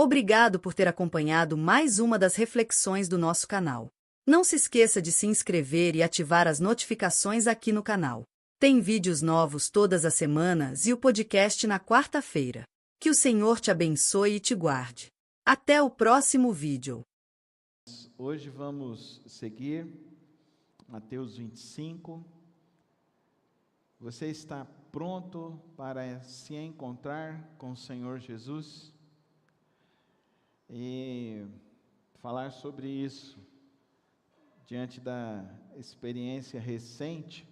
Obrigado por ter acompanhado mais uma das reflexões do nosso canal. Não se esqueça de se inscrever e ativar as notificações aqui no canal. Tem vídeos novos todas as semanas e o podcast na quarta-feira. Que o Senhor te abençoe e te guarde. Até o próximo vídeo. Hoje vamos seguir Mateus 25. Você está pronto para se encontrar com o Senhor Jesus? E falar sobre isso, diante da experiência recente,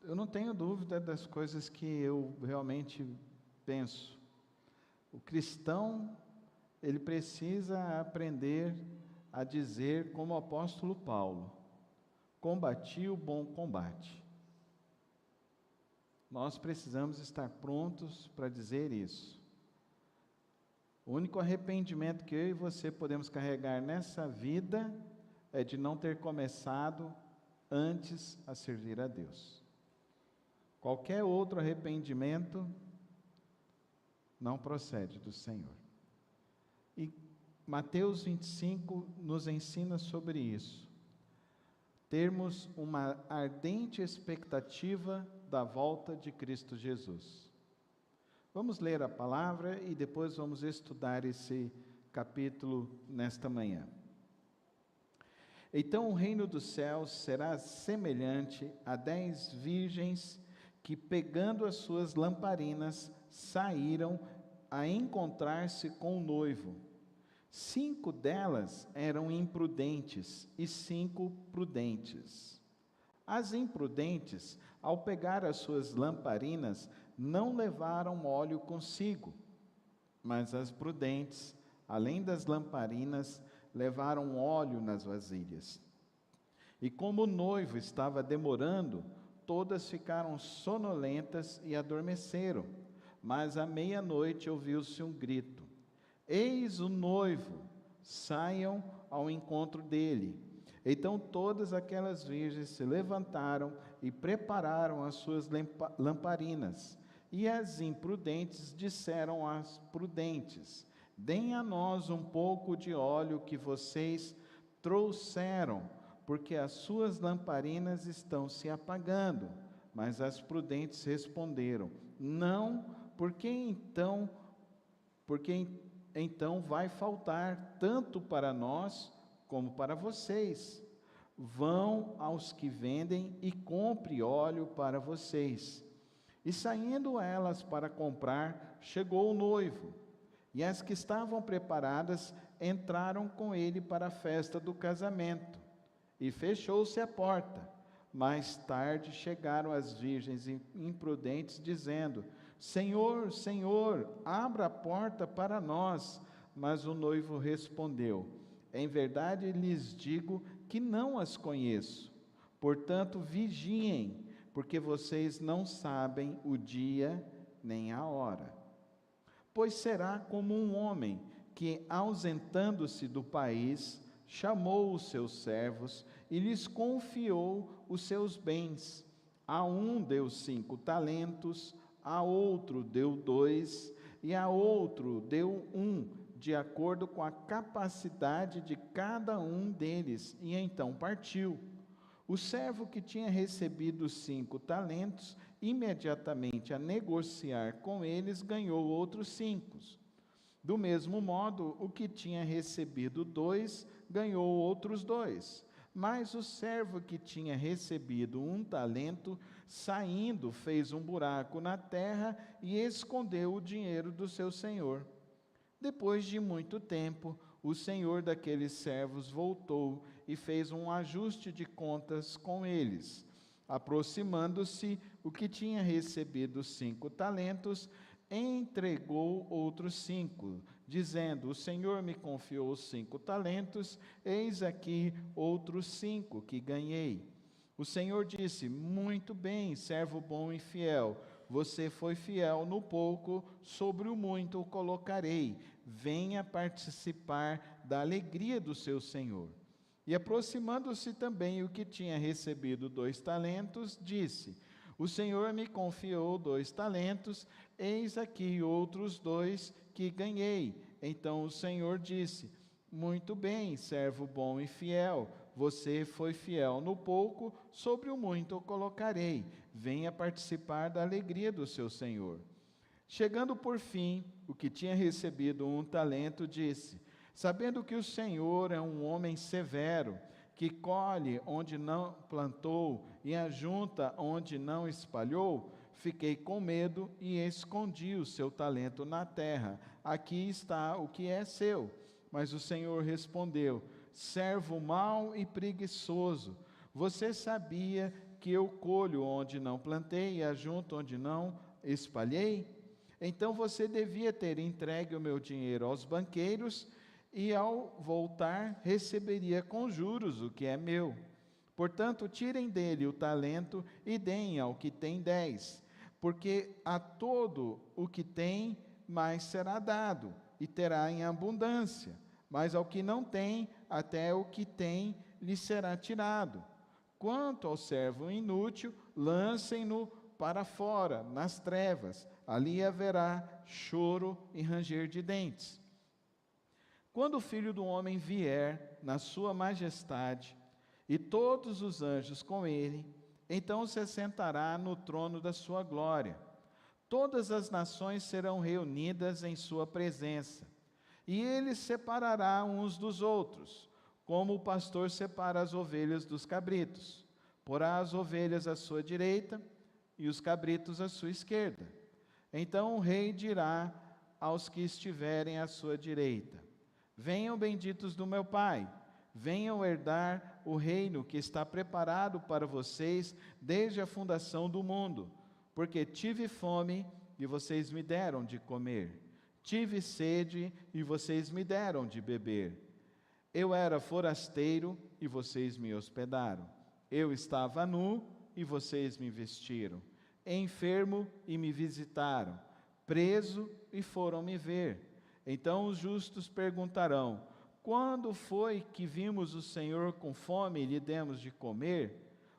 eu não tenho dúvida das coisas que eu realmente penso. O cristão, ele precisa aprender a dizer como o apóstolo Paulo: combati o bom combate. Nós precisamos estar prontos para dizer isso. O único arrependimento que eu e você podemos carregar nessa vida é de não ter começado antes a servir a Deus. Qualquer outro arrependimento não procede do Senhor. E Mateus 25 nos ensina sobre isso. Termos uma ardente expectativa da volta de Cristo Jesus. Vamos ler a palavra e depois vamos estudar esse capítulo nesta manhã. Então o reino dos céus será semelhante a 10 virgens que, pegando as suas lamparinas, saíram a encontrar-se com o noivo. 5 delas eram imprudentes e 5 prudentes. As imprudentes, ao pegar as suas lamparinas, não levaram óleo consigo, mas as prudentes, além das lamparinas, levaram óleo nas vasilhas. E como o noivo estava demorando, todas ficaram sonolentas e adormeceram. Mas à meia-noite ouviu-se um grito: eis o noivo, saiam ao encontro dele. Então todas aquelas virgens se levantaram e prepararam as suas lamparinas. E as imprudentes disseram às prudentes: deem a nós um pouco de óleo que vocês trouxeram, porque as suas lamparinas estão se apagando. Mas as prudentes responderam: não, porque então vai faltar tanto para nós como para vocês. Vão aos que vendem e compre óleo para vocês. E saindo elas para comprar, chegou o noivo, e as que estavam preparadas entraram com ele para a festa do casamento, e fechou-se a porta. Mais tarde chegaram as virgens imprudentes, dizendo: Senhor, Senhor, abra a porta para nós. Mas o noivo respondeu: em verdade lhes digo que não as conheço. Portanto, vigiem, porque vocês não sabem o dia nem a hora. Pois será como um homem que, ausentando-se do país, chamou os seus servos e lhes confiou os seus bens. A um deu 5 talentos, a outro deu 2, e a outro deu 1, de acordo com a capacidade de cada um deles, e então partiu. O servo que tinha recebido 5 talentos, imediatamente a negociar com eles, ganhou outros 5. Do mesmo modo, o que tinha recebido 2, ganhou outros 2. Mas o servo que tinha recebido 1 talento, saindo, fez um buraco na terra e escondeu o dinheiro do seu senhor. Depois de muito tempo, o senhor daqueles servos voltou e fez um ajuste de contas com eles. Aproximando-se, o que tinha recebido 5 talentos, entregou outros 5, dizendo: o Senhor me confiou 5 talentos, eis aqui outros 5 que ganhei. O Senhor disse: muito bem, servo bom e fiel, você foi fiel no pouco, sobre o muito o colocarei, venha participar da alegria do seu Senhor. E aproximando-se também o que tinha recebido 2 talentos, disse: o Senhor me confiou 2 talentos, eis aqui outros 2 que ganhei. Então o Senhor disse: muito bem, servo bom e fiel, você foi fiel no pouco, sobre o muito o colocarei. Venha participar da alegria do seu Senhor. Chegando por fim, o que tinha recebido 1 talento disse: sabendo que o Senhor é um homem severo, que colhe onde não plantou e ajunta onde não espalhou, fiquei com medo e escondi o seu talento na terra. Aqui está o que é seu. Mas o Senhor respondeu: servo mau e preguiçoso, você sabia que eu colho onde não plantei e ajunto onde não espalhei? Então você devia ter entregue o meu dinheiro aos banqueiros, e ao voltar receberia com juros o que é meu. Portanto, tirem dele o talento e deem ao que tem 10, porque a todo o que tem mais será dado, e terá em abundância. Mas ao que não tem, até o que tem lhe será tirado. Quanto ao servo inútil, lancem-no para fora, nas trevas. Ali haverá choro e ranger de dentes. Quando o Filho do Homem vier na sua majestade, e todos os anjos com ele, então se assentará no trono da sua glória. Todas as nações serão reunidas em sua presença, e ele separará uns dos outros, como o pastor separa as ovelhas dos cabritos. Porá as ovelhas à sua direita e os cabritos à sua esquerda. Então o rei dirá aos que estiverem à sua direita: venham benditos do meu Pai, venham herdar o reino que está preparado para vocês desde a fundação do mundo. Porque tive fome e vocês me deram de comer, tive sede e vocês me deram de beber. Eu era forasteiro e vocês me hospedaram. Eu estava nu e vocês me vestiram. Enfermo e me visitaram. Preso e foram me ver. Então os justos perguntarão: quando foi que vimos o Senhor com fome e lhe demos de comer?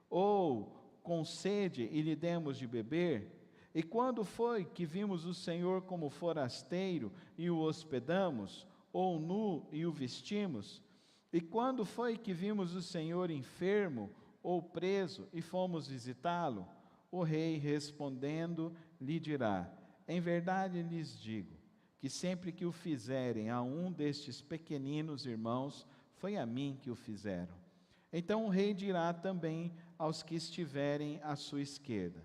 Ou com sede e lhe demos de beber? E quando foi que vimos o Senhor como forasteiro e o hospedamos? Ou nu e o vestimos? E quando foi que vimos o Senhor enfermo ou preso e fomos visitá-lo? O rei respondendo lhe dirá: em verdade lhes digo, que sempre que o fizerem a um destes pequeninos irmãos, foi a mim que o fizeram. Então o rei dirá também aos que estiverem à sua esquerda: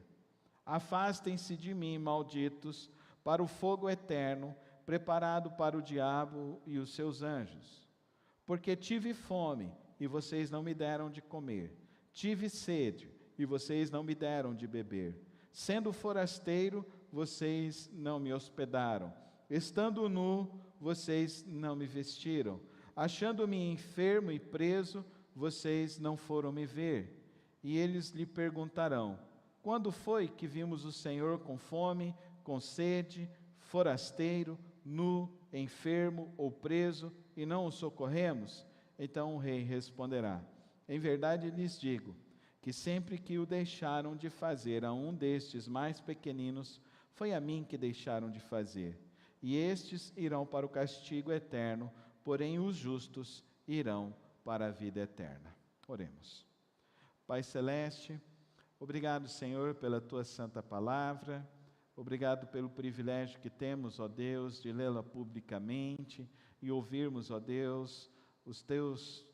afastem-se de mim, malditos, para o fogo eterno, preparado para o diabo e os seus anjos. Porque tive fome, e vocês não me deram de comer. Tive sede, e vocês não me deram de beber. Sendo forasteiro, vocês não me hospedaram. Estando nu, vocês não me vestiram. Achando-me enfermo e preso, vocês não foram me ver. E eles lhe perguntarão: quando foi que vimos o Senhor com fome, com sede, forasteiro, nu, enfermo ou preso, e não o socorremos? Então o rei responderá: em verdade lhes digo, que sempre que o deixaram de fazer a um destes mais pequeninos, foi a mim que deixaram de fazer. E estes irão para o castigo eterno, porém os justos irão para a vida eterna. Oremos. Pai Celeste, obrigado, Senhor, pela Tua santa palavra, obrigado pelo privilégio que temos, ó Deus, de lê-la publicamente e ouvirmos, ó Deus, os Teus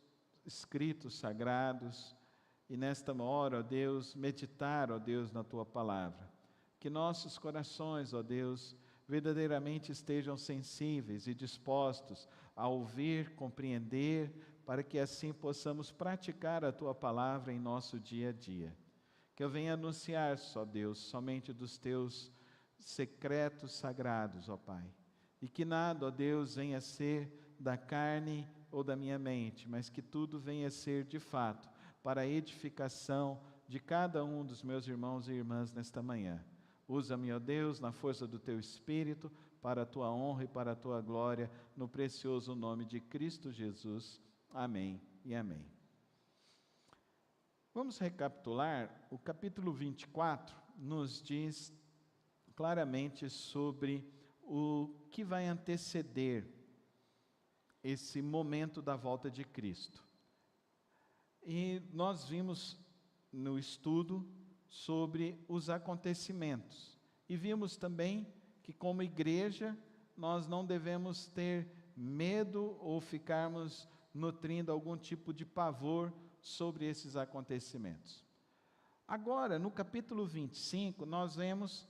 escritos sagrados, e nesta hora, ó Deus, meditar, ó Deus, na Tua palavra. Que nossos corações, ó Deus, verdadeiramente estejam sensíveis e dispostos a ouvir, compreender, para que assim possamos praticar a Tua palavra em nosso dia a dia. Que eu venha anunciar, ó Deus, somente dos Teus secretos sagrados, ó Pai. E que nada, ó Deus, venha ser da carne ou da minha mente, mas que tudo venha ser de fato para a edificação de cada um dos meus irmãos e irmãs nesta manhã. Usa-me, ó Deus, na força do Teu Espírito, para a Tua honra e para a Tua glória, no precioso nome de Cristo Jesus. Amém e amém. Vamos recapitular. O capítulo 24 nos diz claramente sobre o que vai anteceder esse momento da volta de Cristo. E nós vimos no estudo sobre os acontecimentos. E vimos também que, como igreja, nós não devemos ter medo ou ficarmos nutrindo algum tipo de pavor sobre esses acontecimentos. Agora, no capítulo 25, nós vemos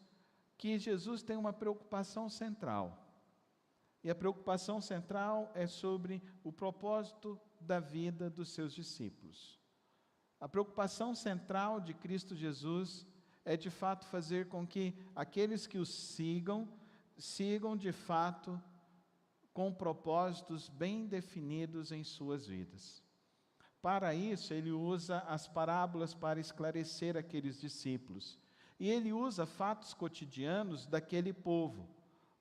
que Jesus tem uma preocupação central. E a preocupação central é sobre o propósito da vida dos seus discípulos. A preocupação central de Cristo Jesus é de fato fazer com que aqueles que o sigam de fato com propósitos bem definidos em suas vidas. Para isso, ele usa as parábolas para esclarecer aqueles discípulos. E ele usa fatos cotidianos daquele povo,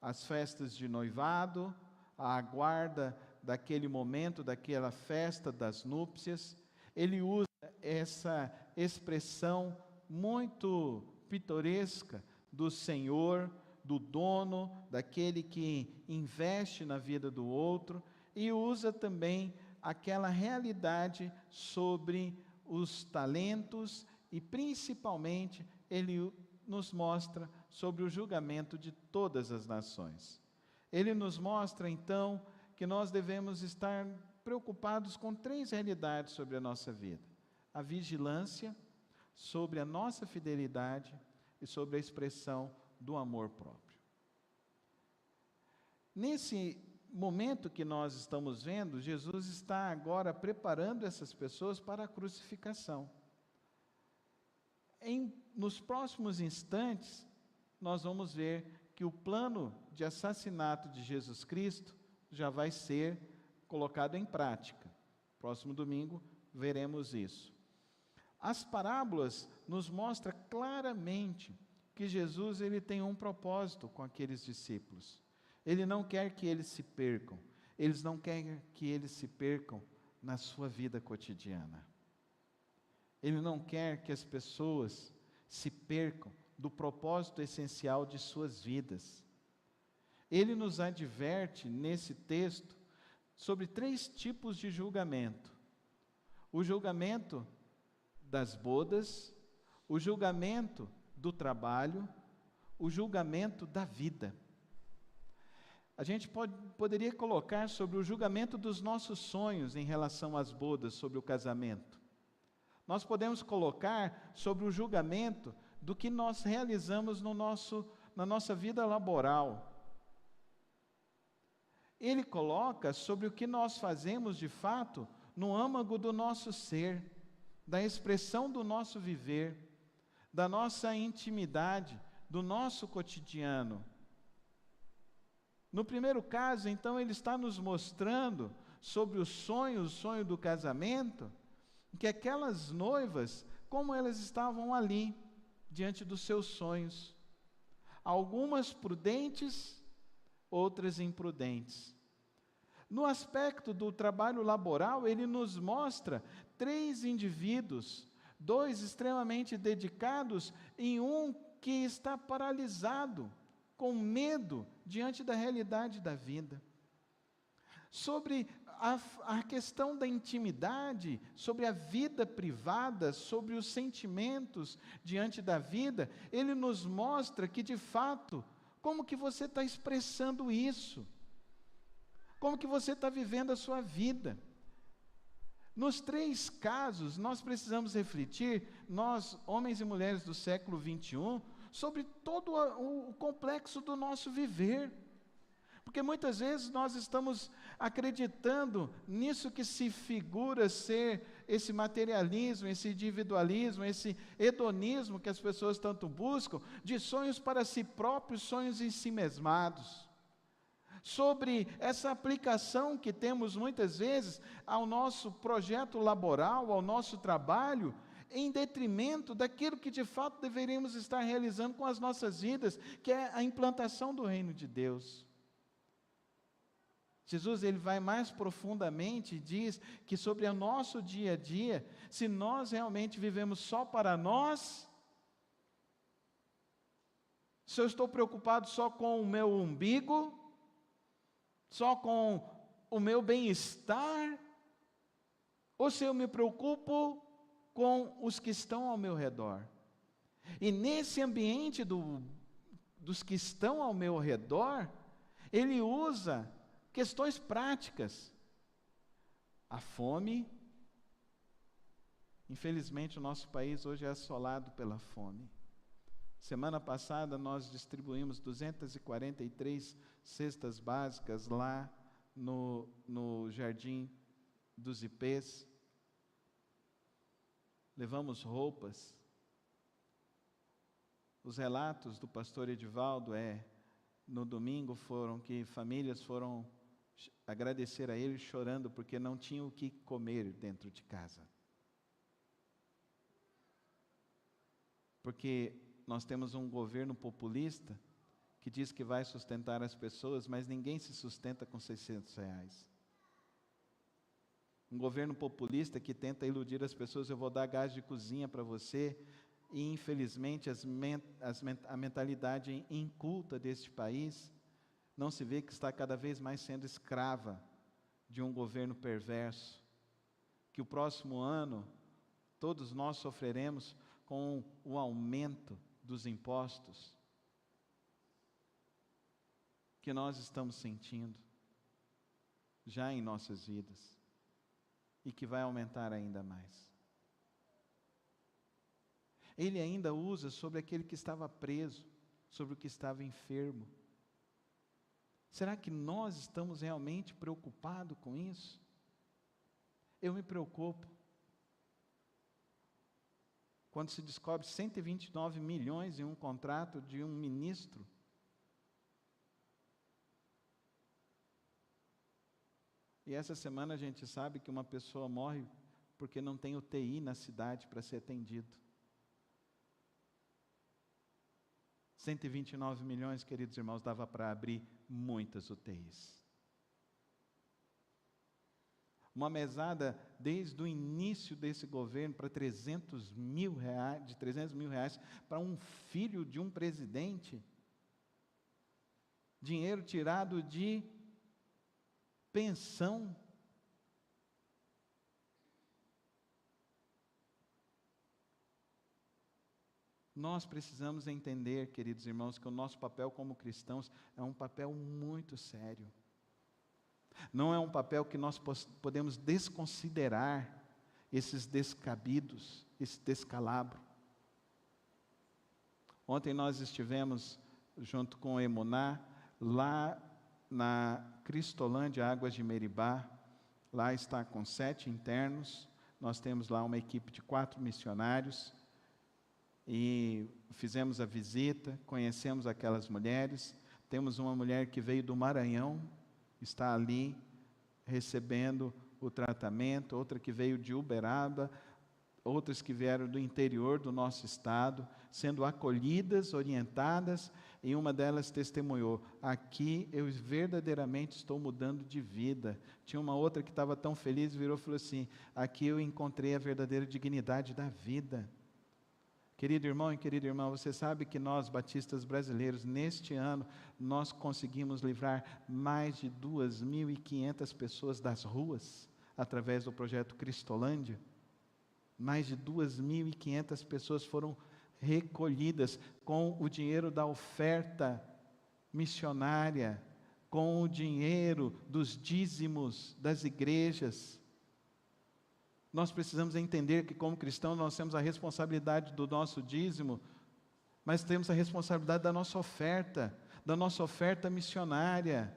as festas de noivado, a aguarda daquele momento, daquela festa das núpcias. Ele usa essa expressão muito pitoresca do Senhor, do dono, daquele que investe na vida do outro, e usa também aquela realidade sobre os talentos e, principalmente, ele nos mostra sobre o julgamento de todas as nações. Ele nos mostra, então, que nós devemos estar preocupados com 3 realidades sobre a nossa vida: a vigilância, sobre a nossa fidelidade e sobre a expressão do amor próprio. Nesse momento que nós estamos vendo, Jesus está agora preparando essas pessoas para a crucificação. Nos próximos instantes, nós vamos ver que o plano de assassinato de Jesus Cristo já vai ser colocado em prática. Próximo domingo veremos isso. As parábolas nos mostram claramente que Jesus ele tem um propósito com aqueles discípulos. Ele não quer que eles se percam. Eles não querem que eles se percam na sua vida cotidiana. Ele não quer que as pessoas se percam do propósito essencial de suas vidas. Ele nos adverte nesse texto sobre 3 tipos de julgamento: o julgamento das bodas, o julgamento do trabalho, o julgamento da vida. A gente poderia colocar sobre o julgamento dos nossos sonhos em relação às bodas, sobre o casamento. Nós podemos colocar sobre o julgamento do que nós realizamos na nossa vida laboral. Ele coloca sobre o que nós fazemos de fato no âmago do nosso ser, da expressão do nosso viver, da nossa intimidade, do nosso cotidiano. No primeiro caso, então, ele está nos mostrando sobre o sonho do casamento, que aquelas noivas, como elas estavam ali, diante dos seus sonhos. Algumas prudentes, outras imprudentes. No aspecto do trabalho laboral, ele nos mostra 3 indivíduos, 2 extremamente dedicados e um que está paralisado, com medo diante da realidade da vida. Sobre a questão da intimidade, sobre a vida privada, sobre os sentimentos diante da vida, ele nos mostra que, de fato, como que você está expressando isso? Como que você está vivendo a sua vida? Nos 3 casos, nós precisamos refletir, nós, homens e mulheres do século 21, sobre todo o complexo do nosso viver. Porque muitas vezes nós estamos acreditando nisso que se figura ser esse materialismo, esse individualismo, esse hedonismo que as pessoas tanto buscam, de sonhos para si próprios, sonhos em si mesmados. Sobre essa aplicação que temos muitas vezes ao nosso projeto laboral, ao nosso trabalho, em detrimento daquilo que de fato deveríamos estar realizando com as nossas vidas, que é a implantação do reino de Deus. Jesus ele vai mais profundamente e diz que sobre o nosso dia a dia, se nós realmente vivemos só para nós, Se eu estou preocupado só com o meu umbigo, só com o meu bem-estar, ou se eu me preocupo com os que estão ao meu redor. E nesse ambiente dos que estão ao meu redor, ele usa questões práticas. A fome, infelizmente o nosso país hoje é assolado pela fome. Semana passada nós distribuímos 243 cestas básicas lá no Jardim dos Ipês. Levamos roupas. Os relatos do pastor Edivaldo no domingo foram que famílias foram agradecer a ele chorando porque não tinham o que comer dentro de casa. Porque nós temos um governo populista que diz que vai sustentar as pessoas, mas ninguém se sustenta com R$600. Um governo populista que tenta iludir as pessoas: eu vou dar gás de cozinha para você, e infelizmente a mentalidade inculta deste país não se vê que está cada vez mais sendo escrava de um governo perverso, que o próximo ano todos nós sofreremos com o aumento dos impostos que nós estamos sentindo já em nossas vidas e que vai aumentar ainda mais. Ele ainda usa sobre aquele que estava preso, sobre o que estava enfermo. Será que nós estamos realmente preocupados com isso? Eu me preocupo. Quando se descobre 129 milhões em um contrato de um ministro, e essa semana a gente sabe que uma pessoa morre porque não tem UTI na cidade para ser atendido. 129 milhões, queridos irmãos, dava para abrir muitas UTIs. Uma mesada desde o início desse governo para 300 mil reais para um filho de um presidente. Dinheiro tirado de pensão. Nós precisamos entender, queridos irmãos, que o nosso papel como cristãos é um papel muito sério. Não é um papel que nós podemos desconsiderar esses descabidos, esse descalabro. Ontem nós estivemos junto com o Emuná, lá na Cristolândia Águas de Meribá. Lá está com 7 internos, nós temos lá uma equipe de 4 missionários, e fizemos a visita, conhecemos aquelas mulheres. Temos uma mulher que veio do Maranhão, está ali recebendo o tratamento, outra que veio de Uberaba, outras que vieram do interior do nosso estado, sendo acolhidas, orientadas, e uma delas testemunhou: aqui eu verdadeiramente estou mudando de vida. Tinha uma outra que estava tão feliz, virou e falou assim: aqui eu encontrei a verdadeira dignidade da vida. Querido irmão e querida irmã, você sabe que nós, batistas brasileiros, neste ano, nós conseguimos livrar mais de 2.500 pessoas das ruas, através do projeto Cristolândia. Mais de 2.500 pessoas foram recolhidas com o dinheiro da oferta missionária, com o dinheiro dos dízimos das igrejas. Nós precisamos entender que, como cristãos, nós temos a responsabilidade do nosso dízimo, mas temos a responsabilidade da nossa oferta missionária,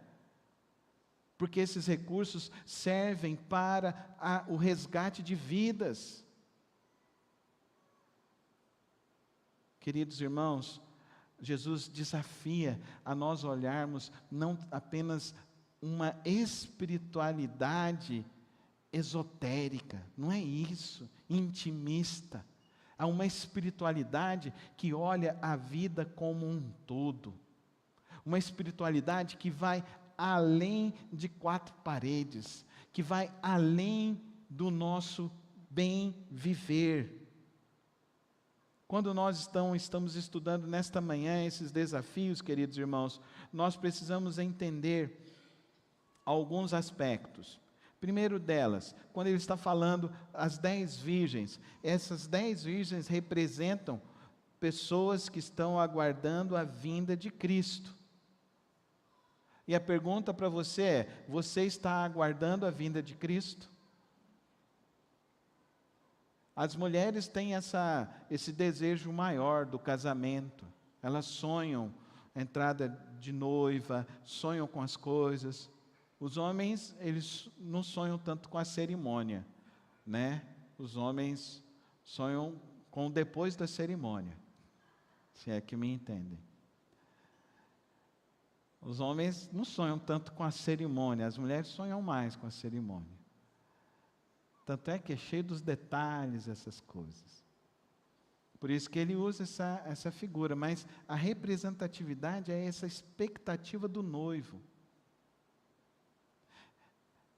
porque esses recursos servem para o resgate de vidas. Queridos irmãos, Jesus desafia a nós olharmos não apenas uma espiritualidade esotérica, não é isso, intimista. Há uma espiritualidade que olha a vida como um todo, uma espiritualidade que vai além de 4 paredes, que vai além do nosso bem viver. Quando nós estamos estudando nesta manhã esses desafios, queridos irmãos, nós precisamos entender alguns aspectos. Primeiro delas, quando ele está falando as 10 virgens, essas 10 virgens representam pessoas que estão aguardando a vinda de Cristo. E a pergunta para você é: você está aguardando a vinda de Cristo? As mulheres têm esse desejo maior do casamento. Elas sonham a entrada de noiva, sonham com as coisas. Os homens, eles não sonham tanto com a cerimônia, né? Os homens sonham com depois da cerimônia, se é que me entendem. Os homens não sonham tanto com a cerimônia, as mulheres sonham mais com a cerimônia. Tanto é que é cheio dos detalhes essas coisas. Por isso que ele usa essa figura, mas a representatividade é essa expectativa do noivo.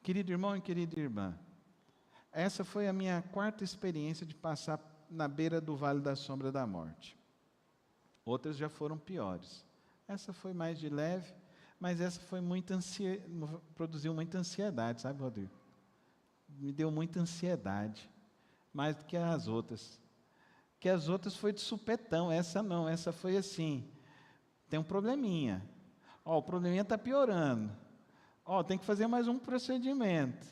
Querido irmão e querida irmã, essa foi a minha 4ª experiência de passar na beira do vale da sombra da morte. Outras já foram piores. Essa foi mais de leve, mas essa foi produziu muita ansiedade, sabe, Rodrigo? Me deu muita ansiedade, mais do que as outras. Que as outras foi de supetão, essa não, essa foi assim, tem um probleminha. O probleminha está piorando. Tem que fazer mais um procedimento.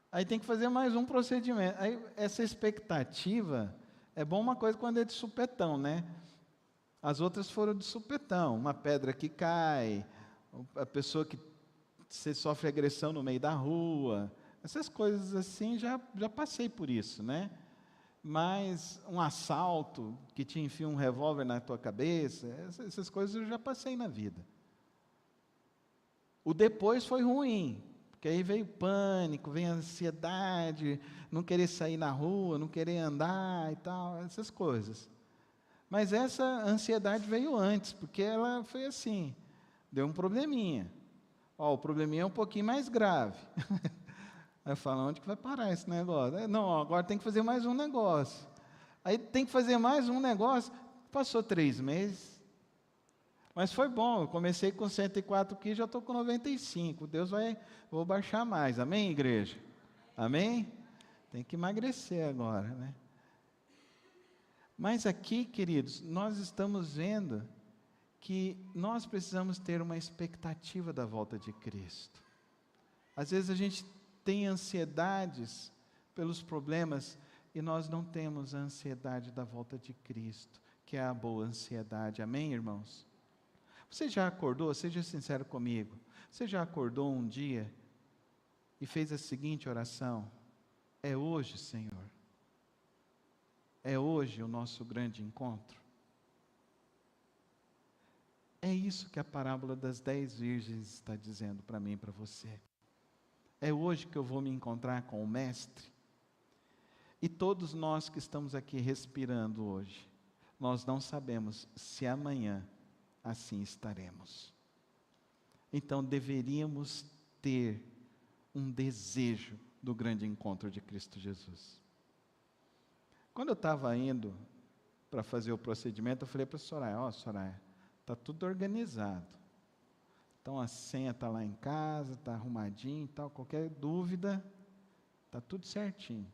Aí tem que fazer mais um procedimento. Aí essa expectativa, é bom uma coisa quando é de supetão, né? As outras foram de supetão, uma pedra que cai, a pessoa que você sofre agressão no meio da rua, essas coisas assim, já passei por isso, né? Mas um assalto, que te enfia um revólver na tua cabeça, essas coisas eu já passei na vida. O depois foi ruim, porque aí veio pânico, veio ansiedade, não querer sair na rua, não querer andar e tal, essas coisas. Mas essa ansiedade veio antes, porque ela foi assim, deu um probleminha. O probleminha é um pouquinho mais grave. Aí eu falo, onde que vai parar esse negócio? Não, agora tem que fazer mais um negócio. Aí tem que fazer mais um negócio. Passou 3 meses. Mas foi bom, eu comecei com 104 quilos, já estou com 95. Vou baixar mais. Amém, igreja? Amém? Tem que emagrecer agora, né? Mas aqui, queridos, nós estamos vendo que nós precisamos ter uma expectativa da volta de Cristo. Às vezes a gente tem ansiedades pelos problemas e nós não temos a ansiedade da volta de Cristo, que é a boa ansiedade. Amém, irmãos? Você já acordou, seja sincero comigo, você já acordou um dia e fez a seguinte oração: é hoje, Senhor. É hoje o nosso grande encontro. É isso que a parábola das 10 virgens está dizendo para mim e para você. É hoje que eu vou me encontrar com o Mestre. E todos nós que estamos aqui respirando hoje, nós não sabemos se amanhã assim estaremos. Então deveríamos ter um desejo do grande encontro de Cristo Jesus. Quando eu estava indo para fazer o procedimento, eu falei para a Soraya, Soraya, está tudo organizado. Então a senha está lá em casa, está arrumadinho e tal, qualquer dúvida, está tudo certinho.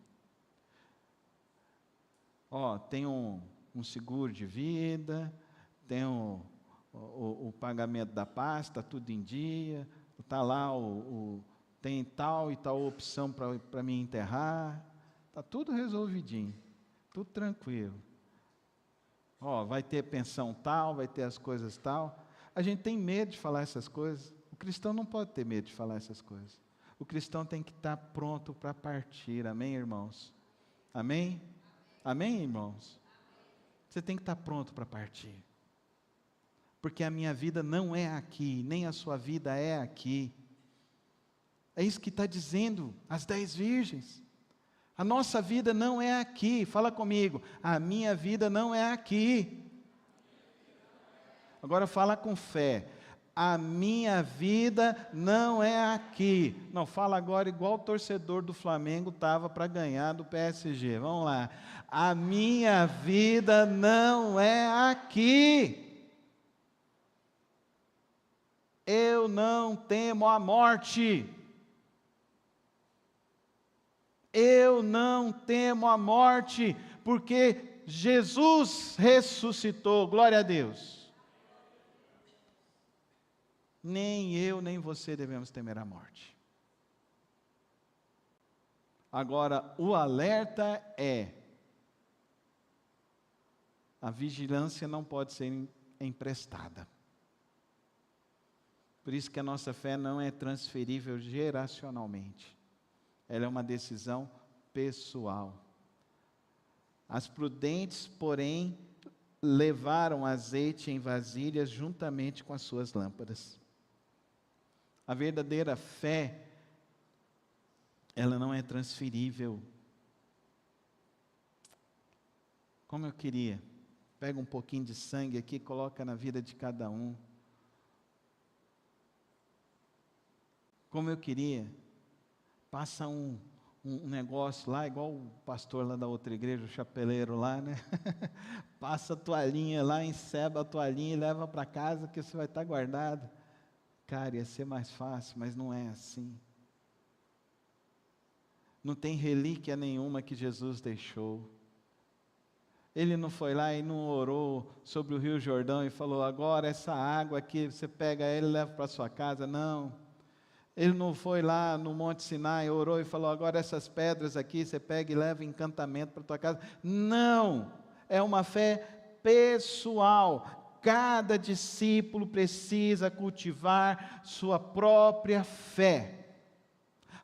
Tem um seguro de vida, tem o pagamento da pasta, está tudo em dia, está lá, tem tal e tal opção para me enterrar, está tudo resolvidinho, tudo tranquilo. Vai ter pensão tal, vai ter as coisas tal. A gente tem medo de falar essas coisas. O cristão não pode ter medo de falar essas coisas. O cristão tem que estar pronto para partir. Amém, irmãos? Amém? Amém, irmãos? Você tem que estar pronto para partir. Porque a minha vida não é aqui, nem a sua vida é aqui. É isso que está dizendo as 10 virgens. A nossa vida não é aqui. Fala comigo. A minha vida não é aqui. Agora fala com fé. A minha vida não é aqui. Não, fala agora igual o torcedor do Flamengo estava para ganhar do PSG. Vamos lá. A minha vida não é aqui. Eu não temo a morte. Eu não temo a morte, porque Jesus ressuscitou. Glória a Deus. Nem eu, nem você devemos temer a morte. Agora, o alerta é: a vigilância não pode ser emprestada. Por isso que a nossa fé não é transferível geracionalmente. Ela é uma decisão pessoal. As prudentes, porém, levaram azeite em vasilhas juntamente com as suas lâmpadas. A verdadeira fé, ela não é transferível. Como eu queria, pega um pouquinho de sangue aqui, coloca na vida de cada um. Como eu queria, passa um negócio lá, igual o pastor lá da outra igreja, o chapeleiro lá, né? Passa a toalhinha lá, enceba a toalhinha e leva para casa que você vai estar guardado. Cara, ia ser mais fácil, mas não é assim. Não tem relíquia nenhuma que Jesus deixou. Ele não foi lá e não orou sobre o Rio Jordão e falou: agora essa água aqui, você pega ela e leva para sua casa. Não. Ele não foi lá no Monte Sinai, orou e falou: agora essas pedras aqui, você pega e leva encantamento para tua casa. Não. É uma fé pessoal. Cada discípulo precisa cultivar sua própria fé.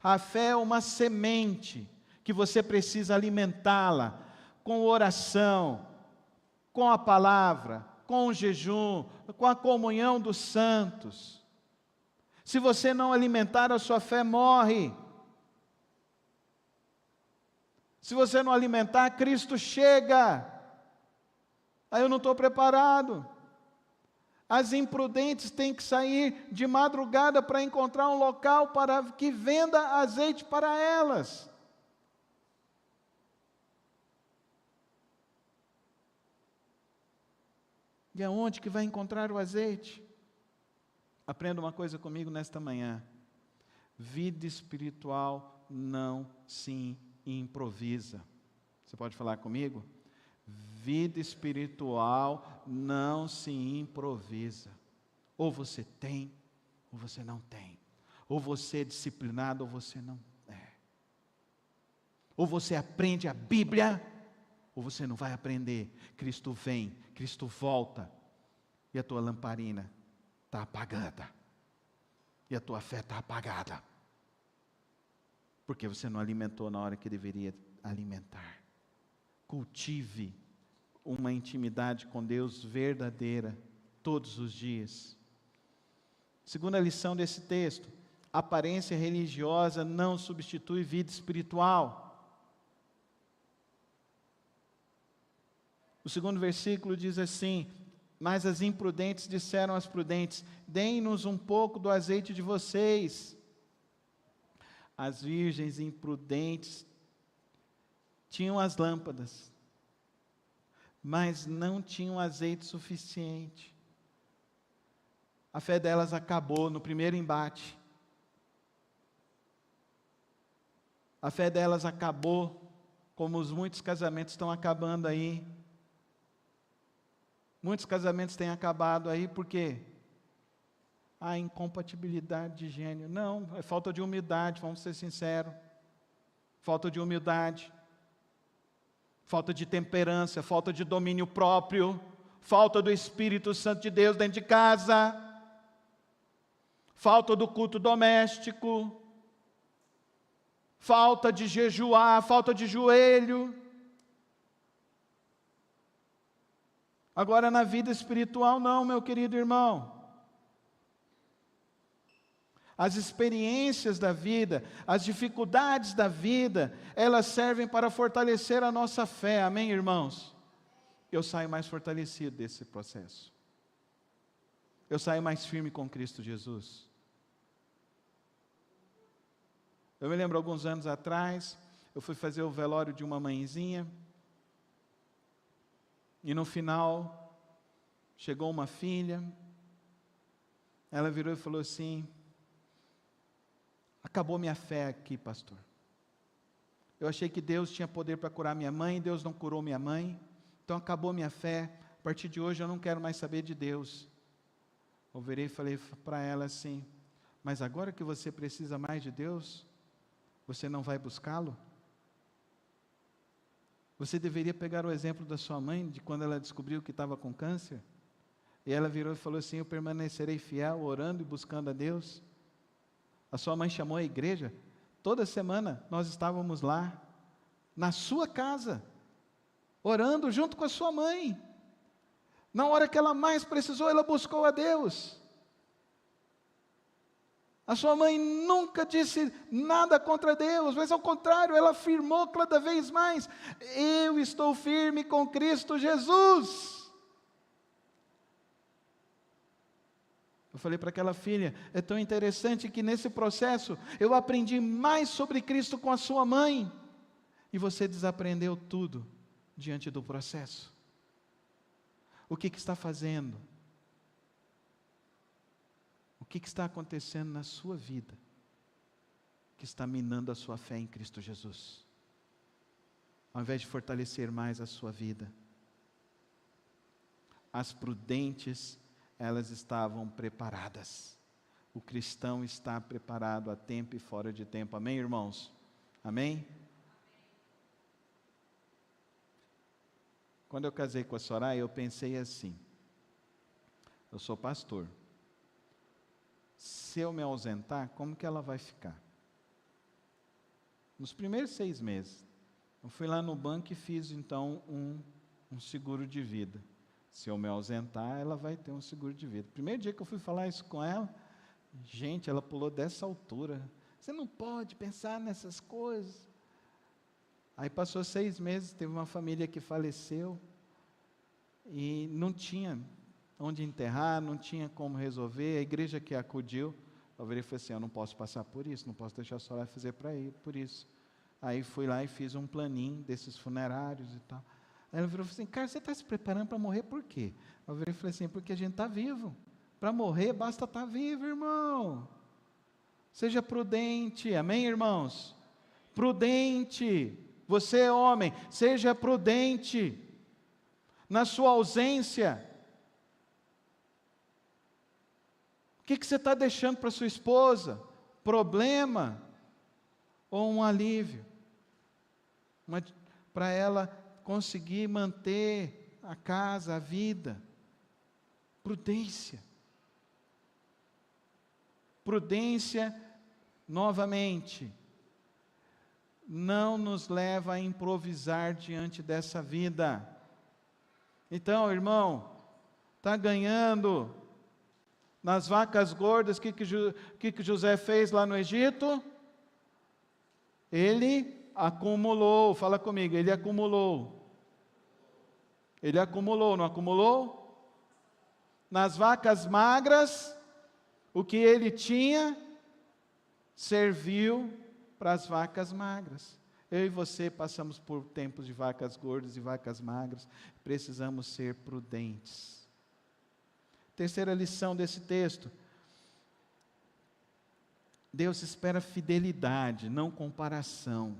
A fé é uma semente que você precisa alimentá-la com oração, com a palavra, com o jejum, com a comunhão dos santos. Se você não alimentar a sua fé, morre. Se você não alimentar, Cristo chega. Aí eu não estou preparado. As imprudentes têm que sair de madrugada para encontrar um local para que venda azeite para elas. E aonde que vai encontrar o azeite? Aprenda uma coisa comigo nesta manhã. Vida espiritual não se improvisa. Você pode falar comigo? Vida espiritual não se improvisa. Ou você tem, ou você não tem. Ou você é disciplinado, ou você não é. Ou você aprende a Bíblia, ou você não vai aprender. Cristo vem, Cristo volta, e a tua lamparina está apagada. E a tua fé está apagada. Porque você não alimentou na hora que deveria alimentar. Cultive uma intimidade com Deus verdadeira, todos os dias. Segunda lição desse texto: aparência religiosa não substitui vida espiritual. O segundo versículo diz assim: mas as imprudentes disseram às prudentes: deem-nos um pouco do azeite de vocês. As virgens imprudentes tinham as lâmpadas, mas não tinham azeite suficiente. A fé delas acabou no primeiro embate. A fé delas acabou, como os muitos casamentos estão acabando aí. Muitos casamentos têm acabado aí, por quê? A incompatibilidade de gênero. Não, é falta de humildade, vamos ser sinceros. Falta de humildade. Falta de temperança, falta de domínio próprio. Falta do Espírito Santo de Deus dentro de casa. Falta do culto doméstico. Falta de jejuar, falta de joelho. Agora, na vida espiritual, não, meu querido irmão. As experiências da vida, as dificuldades da vida, elas servem para fortalecer a nossa fé, amém, irmãos? Eu saio mais fortalecido desse processo. eu saio mais firme com Cristo Jesus. Eu me lembro, alguns anos atrás, eu fui fazer o velório de uma mãezinha, e no final, chegou uma filha, ela virou e falou assim: acabou minha fé aqui, pastor. Eu achei que Deus tinha poder para curar minha mãe, Deus não curou minha mãe, então acabou minha fé, a partir de hoje eu não quero mais saber de Deus. Eu virei e falei para ela assim: mas agora que você precisa mais de Deus, você não vai buscá-lo? Você deveria pegar o exemplo da sua mãe, de quando ela descobriu que estava com câncer, e ela virou e falou assim: eu permanecerei fiel, orando e buscando a Deus. A sua mãe chamou a igreja, toda semana nós estávamos lá, na sua casa, orando junto com a sua mãe. Na hora que ela mais precisou, ela buscou a Deus. A sua mãe nunca disse nada contra Deus, mas ao contrário, ela afirmou cada vez mais: eu estou firme com Cristo Jesus. Eu falei para aquela filha: é tão interessante que nesse processo eu aprendi mais sobre Cristo com a sua mãe, e você desaprendeu tudo diante do processo. O que está fazendo? O que está acontecendo na sua vida que está minando a sua fé em Cristo Jesus? Ao invés de fortalecer mais a sua vida. As prudentes, elas estavam preparadas. O cristão está preparado a tempo e fora de tempo. Amém, irmãos? Amém? Quando eu casei com a Soraya, eu pensei assim: eu sou pastor. Se eu me ausentar, como que ela vai ficar? Nos primeiros 6 meses, eu fui lá no banco e fiz então um seguro de vida. Se eu me ausentar, ela vai ter um seguro de vida. Primeiro dia que eu fui falar isso com ela, gente, ela pulou dessa altura. Você não pode pensar nessas coisas. Aí passou 6 meses, teve uma família que faleceu, e não tinha onde enterrar, não tinha como resolver. A igreja que acudiu, eu virei e falei assim: eu não posso passar por isso, não posso deixar a Soraya fazer para ir por isso. Aí fui lá e fiz um planinho desses funerários e tal. Aí ela virou e falou assim: cara, você está se preparando para morrer por quê? Eu virei e falei assim: porque a gente está vivo. Para morrer basta estar vivo, irmão. Seja prudente, amém, irmãos? Prudente. Você é homem, seja prudente. Na sua ausência, o que você está deixando para sua esposa? Problema ou um alívio? Para ela conseguir manter a casa, a vida. Prudência. Prudência, novamente, não nos leva a improvisar diante dessa vida. Então, irmão, está ganhando nas vacas gordas. O que José fez lá no Egito? Ele acumulou. Fala comigo, ele acumulou. Ele acumulou, não acumulou? Nas vacas magras, o que ele tinha serviu para as vacas magras. Eu e você passamos por tempos de vacas gordas e vacas magras. Precisamos ser prudentes. Terceira lição desse texto: Deus espera fidelidade, não comparação.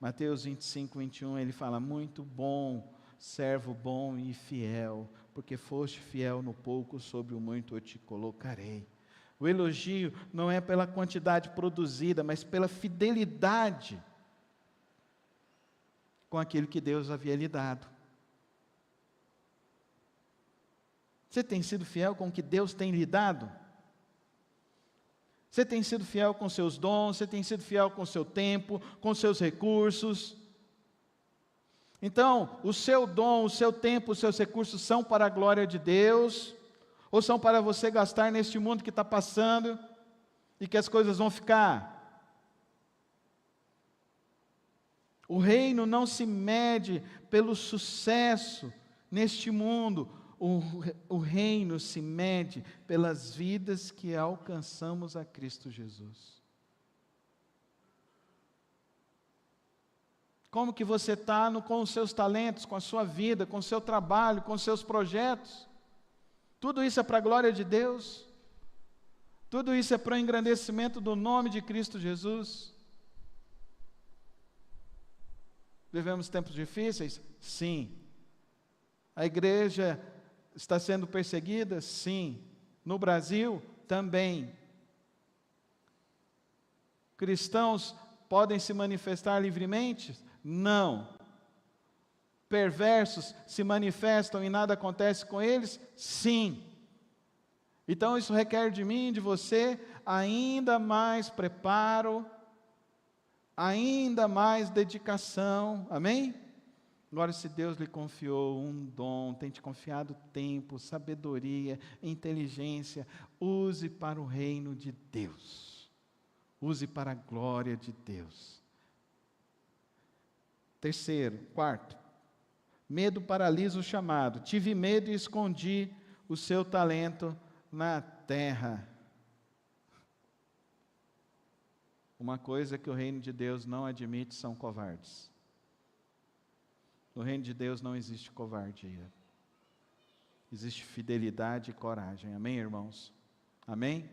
Mateus 25, 21, ele fala: muito bom, servo bom e fiel, porque foste fiel no pouco, sobre o muito eu te colocarei. O elogio não é pela quantidade produzida, mas pela fidelidade com aquilo que Deus havia lhe dado. Você tem sido fiel com o que Deus tem lhe dado? Você tem sido fiel com seus dons? Você tem sido fiel com o seu tempo, com seus recursos? Então, o seu dom, o seu tempo, os seus recursos são para a glória de Deus? Ou são para você gastar neste mundo que está passando e que as coisas vão ficar? O reino não se mede pelo sucesso neste mundo. o reino se mede pelas vidas que alcançamos a Cristo Jesus. Como que você está com os seus talentos, com a sua vida, com o seu trabalho, com os seus projetos? Tudo isso é para a glória de Deus? Tudo isso é para o engrandecimento do nome de Cristo Jesus? Vivemos tempos difíceis? Sim. A igreja está sendo perseguida? Sim. No Brasil? Também. Cristãos podem se manifestar livremente? Não. Perversos se manifestam e nada acontece com eles? Sim. Então isso requer de mim e de você ainda mais preparo, ainda mais dedicação, amém? Agora, se Deus lhe confiou um dom, tem te confiado tempo, sabedoria, inteligência, use para o reino de Deus, use para a glória de Deus. Quarto, medo paralisa o chamado. Tive medo e escondi o seu talento na terra. Uma coisa que o reino de Deus não admite são covardes. No reino de Deus não existe covardia. Existe fidelidade e coragem. Amém, irmãos? Amém?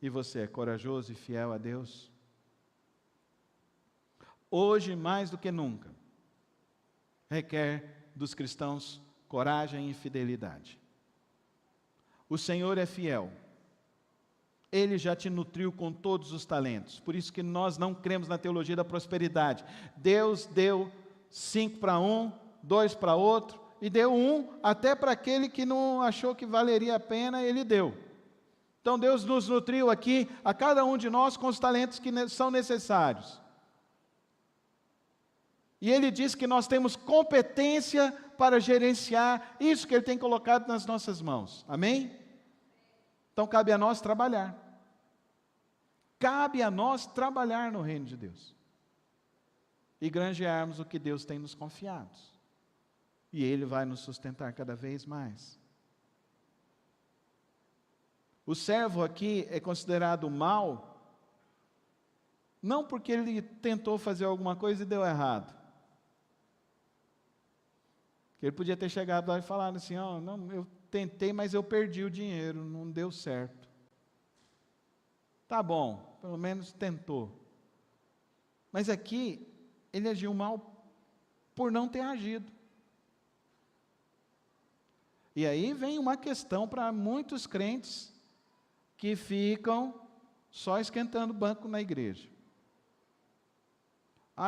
E você é corajoso e fiel a Deus? Hoje, mais do que nunca, requer dos cristãos coragem e fidelidade. O Senhor é fiel. Ele já te nutriu com todos os talentos. Por isso que nós não cremos na teologia da prosperidade. Deus deu 5 para um, 2 para outro, e deu 1 até para aquele que não achou que valeria a pena, Ele deu. Então Deus nos nutriu aqui, a cada um de nós, com os talentos que são necessários. E Ele diz que nós temos competência para gerenciar isso que Ele tem colocado nas nossas mãos. Amém? Então cabe a nós trabalhar. Cabe a nós trabalhar no reino de Deus. E granjearmos o que Deus tem nos confiado. E Ele vai nos sustentar cada vez mais. O servo aqui é considerado mau, não porque ele tentou fazer alguma coisa e deu errado. Ele podia ter chegado lá e falado assim, não, eu tentei, mas eu perdi o dinheiro, não deu certo. Tá bom, pelo menos tentou. Mas aqui, ele agiu mal por não ter agido. E aí vem uma questão para muitos crentes que ficam só esquentando banco na igreja.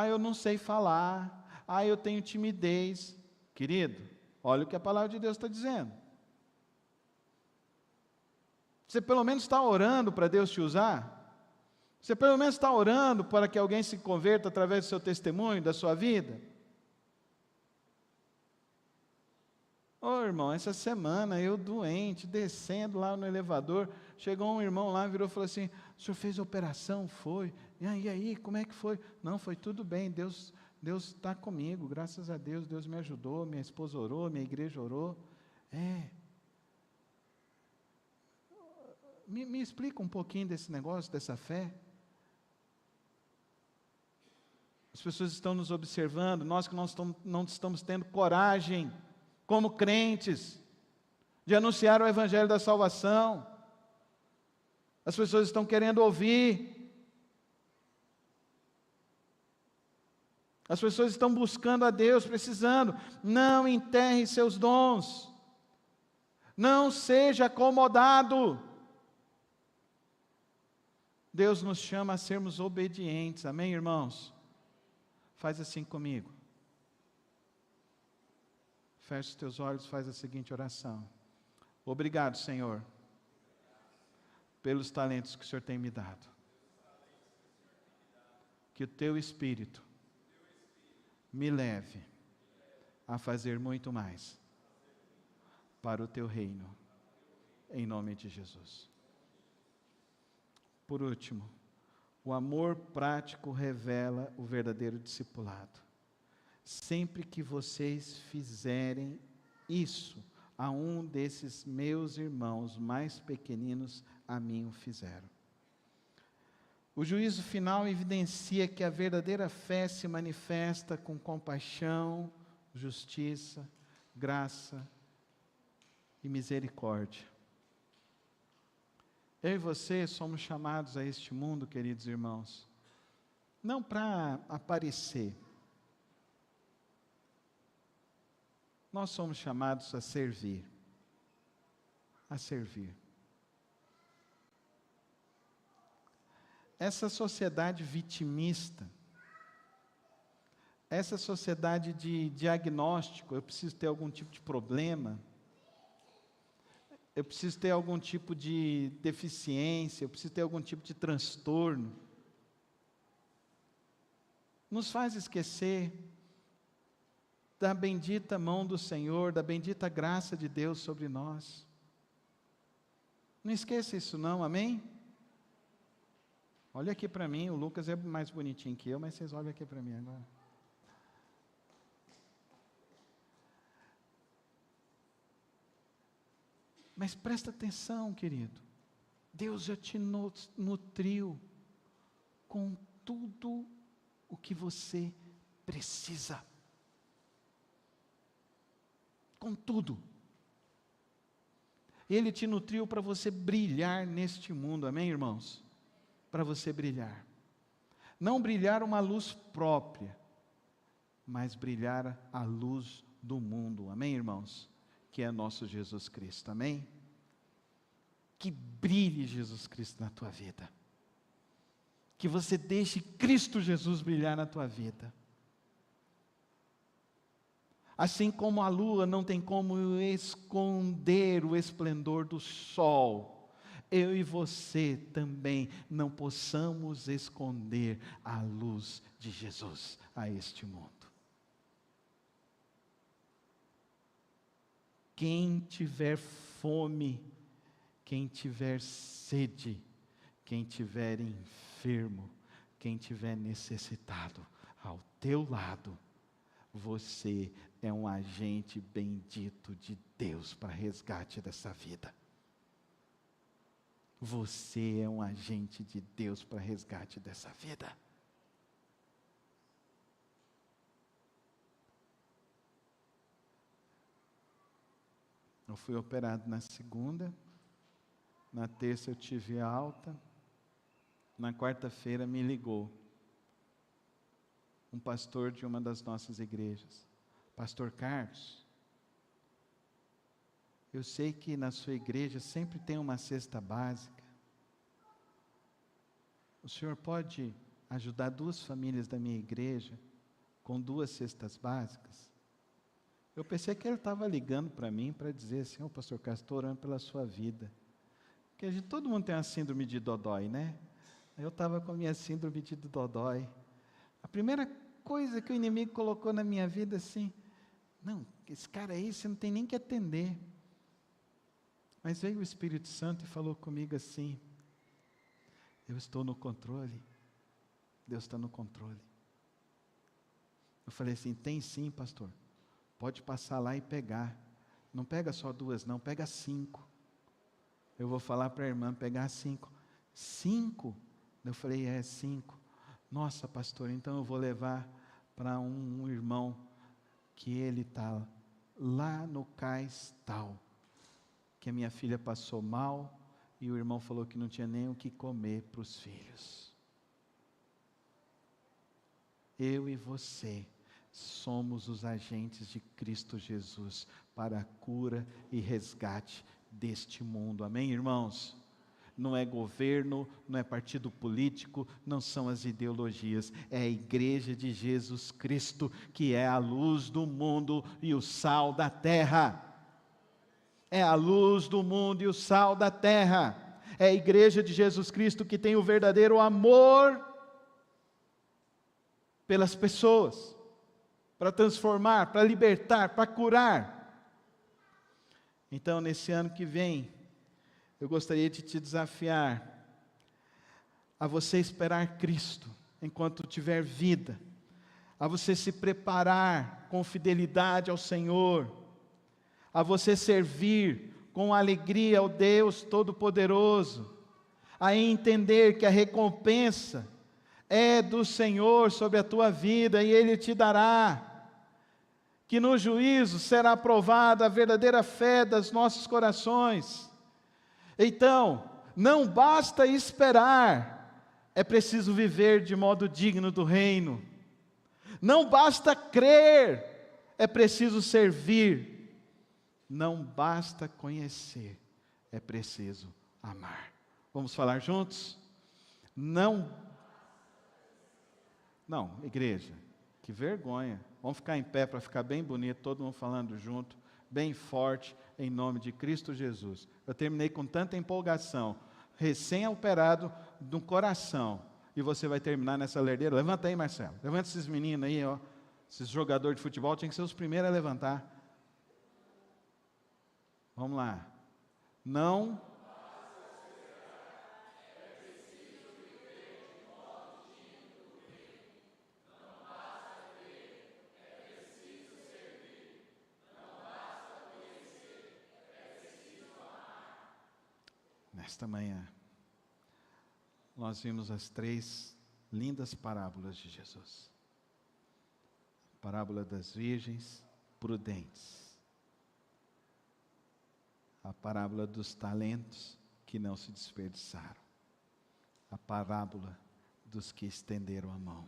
Eu não sei falar, eu tenho timidez. Querido, olha o que a palavra de Deus está dizendo. Você pelo menos está orando para Deus te usar? Você pelo menos está orando para que alguém se converta através do seu testemunho, da sua vida? Irmão, essa semana eu doente, descendo lá no elevador, chegou um irmão lá, virou e falou assim, o senhor fez a operação? Foi. E aí, como é que foi? Não, foi tudo bem, Deus está comigo, graças a Deus, Deus me ajudou, minha esposa orou, minha igreja orou. Me explica um pouquinho desse negócio, dessa fé. As pessoas estão nos observando, nós que não estamos tendo coragem, como crentes, de anunciar o evangelho da salvação. As pessoas estão querendo ouvir. As pessoas estão buscando a Deus, precisando. Não enterre seus dons. Não seja acomodado. Deus nos chama a sermos obedientes. Amém, irmãos? Faz assim comigo. Feche os teus olhos, faz a seguinte oração. Obrigado, Senhor, pelos talentos que o Senhor tem me dado. Que o teu Espírito me leve a fazer muito mais para o teu reino, em nome de Jesus. Por último, o amor prático revela o verdadeiro discipulado. Sempre que vocês fizerem isso, a um desses meus irmãos mais pequeninos, a mim o fizeram. O juízo final evidencia que a verdadeira fé se manifesta com compaixão, justiça, graça e misericórdia. Eu e você somos chamados a este mundo, queridos irmãos, não para aparecer. Nós somos chamados a servir. A servir. Essa sociedade vitimista, essa sociedade de diagnóstico, eu preciso ter algum tipo de problema, eu preciso ter algum tipo de deficiência, eu preciso ter algum tipo de transtorno, nos faz esquecer da bendita mão do Senhor, da bendita graça de Deus sobre nós. Não esqueça isso não, amém? Olha aqui para mim, o Lucas é mais bonitinho que eu, mas vocês olham aqui para mim agora. Mas presta atenção, querido. Deus já te nutriu com tudo o que você precisa. Com tudo. Ele te nutriu para você brilhar neste mundo, amém, irmãos? Para você brilhar. Não brilhar uma luz própria, mas brilhar a luz do mundo, amém, irmãos? Que é nosso Jesus Cristo, amém? Que brilhe Jesus Cristo na tua vida. Que você deixe Cristo Jesus brilhar na tua vida. Assim como a lua não tem como esconder o esplendor do sol, eu e você também não possamos esconder a luz de Jesus a este mundo. Quem tiver fome, quem tiver sede, quem tiver enfermo, quem tiver necessitado, ao teu lado, você é um agente bendito de Deus para resgate dessa vida. Você é um agente de Deus para resgate dessa vida. Eu fui operado na segunda, na terça eu tive alta, na quarta-feira me ligou um pastor de uma das nossas igrejas. Pastor Carlos, eu sei que na sua igreja sempre tem uma cesta básica. O senhor pode ajudar 2 famílias da minha igreja com 2 cestas básicas? Eu pensei que ele estava ligando para mim para dizer assim: ô pastor Carlos, estou orando pela sua vida. Porque todo mundo tem a síndrome de Dodói, né? Eu estava com a minha síndrome de Dodói. A primeira coisa que o inimigo colocou na minha vida assim: não, esse cara aí você não tem nem que atender. Mas veio o Espírito Santo e falou comigo assim: eu estou no controle. Deus está no controle. Eu falei assim: tem sim, pastor. Pode passar lá e pegar. Não pega só 2 não, pega 5. Eu vou falar para a irmã pegar 5. 5? Eu falei: é 5. Nossa, pastor, então eu vou levar para um irmão que ele está lá no cais tal, que a minha filha passou mal e o irmão falou que não tinha nem o que comer para os filhos. Eu e você somos os agentes de Cristo Jesus para a cura e resgate deste mundo, amém, irmãos? Não é governo, não é partido político, não são as ideologias, é a igreja de Jesus Cristo, que é a luz do mundo e o sal da terra. É a luz do mundo e o sal da terra. É a igreja de Jesus Cristo que tem o verdadeiro amor pelas pessoas, para transformar, para libertar, para curar. Então, nesse ano que vem, eu gostaria de te desafiar a você esperar Cristo enquanto tiver vida, a você se preparar com fidelidade ao Senhor, a você servir com alegria ao Deus Todo-Poderoso, a entender que a recompensa é do Senhor sobre a tua vida e Ele te dará, que no juízo será provada a verdadeira fé dos nossos corações. Então, não basta esperar, é preciso viver de modo digno do reino. Não basta crer, é preciso servir. Não basta conhecer, é preciso amar. Vamos falar juntos? Não, igreja, que vergonha. Vamos ficar em pé para ficar bem bonito, todo mundo falando junto, bem forte, em nome de Cristo Jesus. Eu terminei com tanta empolgação, recém-operado do coração, e você vai terminar nessa lerdeira. Levanta aí, Marcelo, levanta esses meninos aí, ó. Esses jogadores de futebol tinham que ser os primeiros a levantar. Vamos lá. Não Nesta manhã, nós vimos as 3 lindas parábolas de Jesus. A parábola das virgens prudentes. A parábola dos talentos que não se desperdiçaram. A parábola dos que estenderam a mão.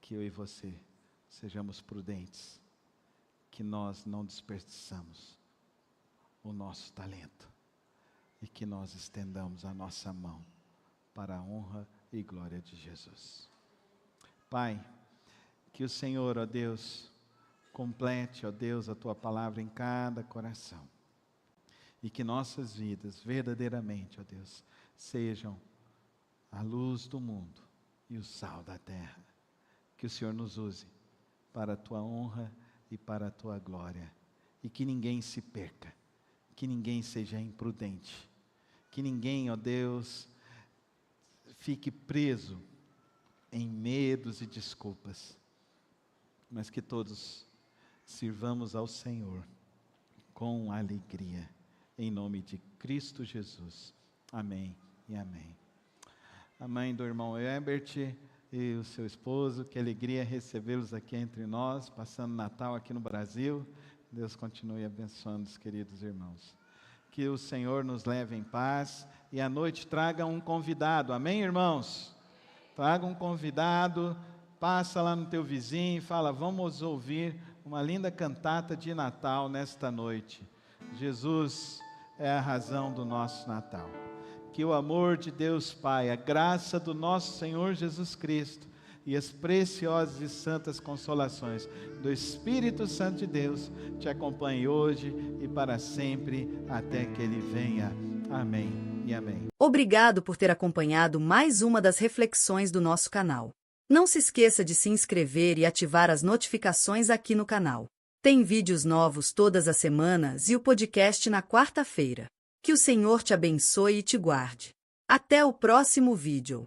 Que eu e você sejamos prudentes, que nós não desperdiçamos o nosso talento. E que nós estendamos a nossa mão para a honra e glória de Jesus. Pai, que o Senhor, ó Deus, complete, ó Deus, a Tua palavra em cada coração. E que nossas vidas, verdadeiramente, ó Deus, sejam a luz do mundo e o sal da terra. Que o Senhor nos use para a Tua honra e para a Tua glória. E que ninguém se perca, que ninguém seja imprudente. Que ninguém, ó Deus, fique preso em medos e desculpas, mas que todos sirvamos ao Senhor com alegria, em nome de Cristo Jesus. Amém e amém. A mãe do irmão Herbert e o seu esposo, que alegria recebê-los aqui entre nós, passando Natal aqui no Brasil. Deus continue abençoando os queridos irmãos. Que o Senhor nos leve em paz e à noite traga um convidado, amém, irmãos? Traga um convidado, passa lá no teu vizinho e fala, vamos ouvir uma linda cantata de Natal nesta noite. Jesus é a razão do nosso Natal. Que o amor de Deus Pai, a graça do nosso Senhor Jesus Cristo e as preciosas e santas consolações do Espírito Santo de Deus te acompanhe hoje e para sempre, até que Ele venha. Amém e amém. Obrigado por ter acompanhado mais uma das reflexões do nosso canal. Não se esqueça de se inscrever e ativar as notificações aqui no canal. Tem vídeos novos todas as semanas e o podcast na quarta-feira. Que o Senhor te abençoe e te guarde. Até o próximo vídeo.